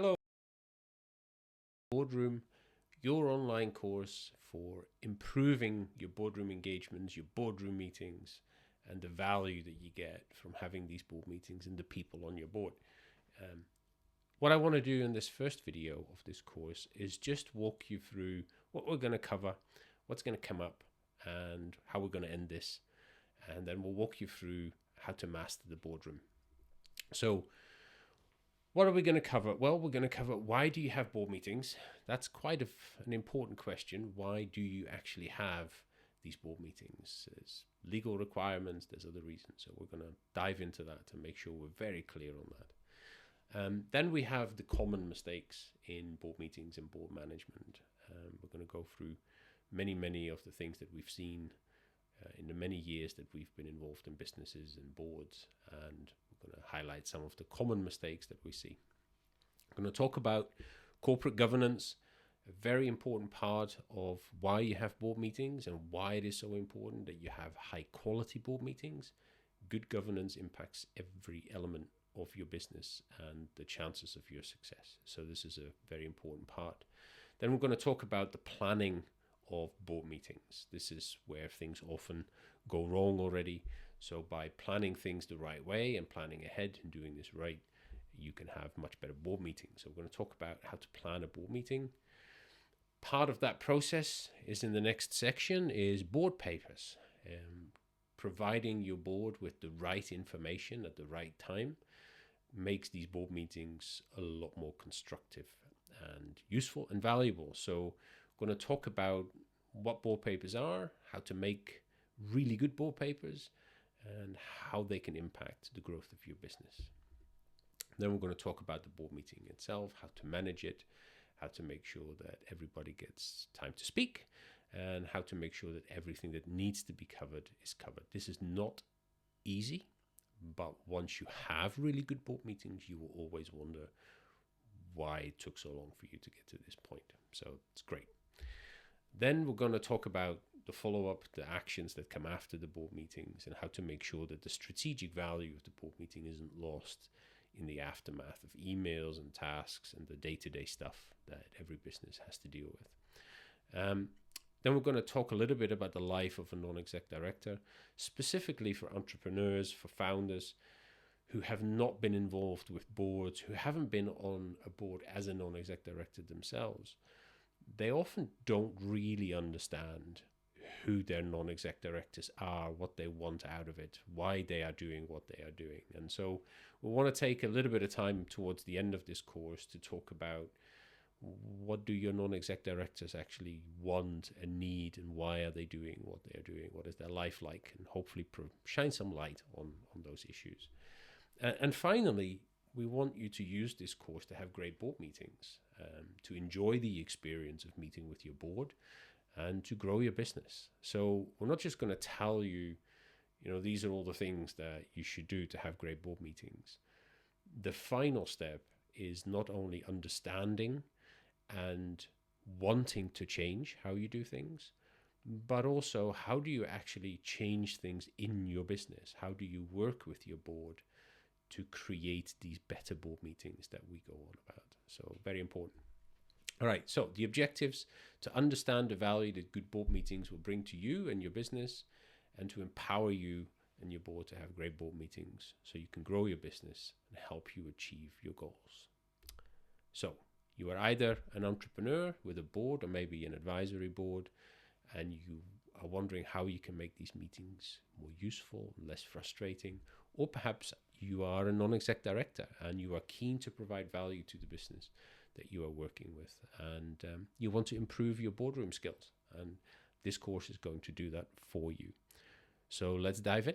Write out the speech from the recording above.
Hello, Boardroom, your online course for improving your boardroom engagements, your boardroom meetings, and the value that you get from having these board meetings and the people on your board. What I want to do in this first video of this course is just walk you through what we're going to cover, what's going to come up, and how we're going to end this. And then we'll walk you through how to master the boardroom. So, what are we going to cover? Well, we're going to cover why do you have board meetings? That's quite an important question. Why do you actually have these board meetings? There's legal requirements, there's other reasons. So we're going to dive into that to make sure we're very clear on that. Then we have the common mistakes in board meetings and board management. We're going to go through many of the things that we've seen in the many years that we've been involved in businesses and boards, and we're going to highlight some of the common mistakes that we see. I'm going to talk about corporate governance, a very important part of why you have board meetings and why it is so important that you have high quality board meetings. Good governance impacts every element of your business and the chances of your success. So this is a very important part. Then we're going to talk about the planning of board meetings. This is where things often go wrong already. So by planning things the right way and planning ahead and doing this right, you can have much better board meetings. So we're going to talk about how to plan a board meeting. Part of that process is in the next section is board papers. Providing your board with the right information at the right time makes these board meetings a lot more constructive and useful and valuable. So we're going to talk about what board papers are, how to make really good board papers, and how they can impact the growth of your business. Then we're going to talk about the board meeting itself, how to manage it, how to make sure that everybody gets time to speak, and how to make sure that everything that needs to be covered is covered. This is not easy, but once you have really good board meetings, you will always wonder why it took so long for you to get to this point. So it's great. Then we're going to talk about the follow-up, the actions that come after the board meetings, and how to make sure that the strategic value of the board meeting isn't lost in the aftermath of emails and tasks and the day-to-day stuff that every business has to deal with. Then we're going to talk a little bit about the life of a non-exec director, specifically for entrepreneurs, for founders who have not been involved with boards, who haven't been on a board as a non-exec director themselves. They often don't really understand who their non-exec directors are, what they want out of it, why they are doing what they are doing. And so we want to take a little bit of time towards the end of this course to talk about what do your non-exec directors actually want and need, and why are they doing what they are doing? What is their life like? And hopefully shine some light on those issues. And finally, we want you to use this course to have great board meetings, to enjoy the experience of meeting with your board, and to grow your business. So we're not just going to tell you, these are all the things that you should do to have great board meetings. The final step is not only understanding and wanting to change how you do things, but also how do you actually change things in your business? How do you work with your board to create these better board meetings that we go on about? So very important. All right, so the objectives: to understand the value that good board meetings will bring to you and your business, and to empower you and your board to have great board meetings so you can grow your business and help you achieve your goals. So you are either an entrepreneur with a board or maybe an advisory board, and you are wondering how you can make these meetings more useful, less frustrating, or perhaps you are a non-exec director and you are keen to provide value to the business that you are working with, and you want to improve your boardroom skills, and this course is going to do that for you. So let's dive in.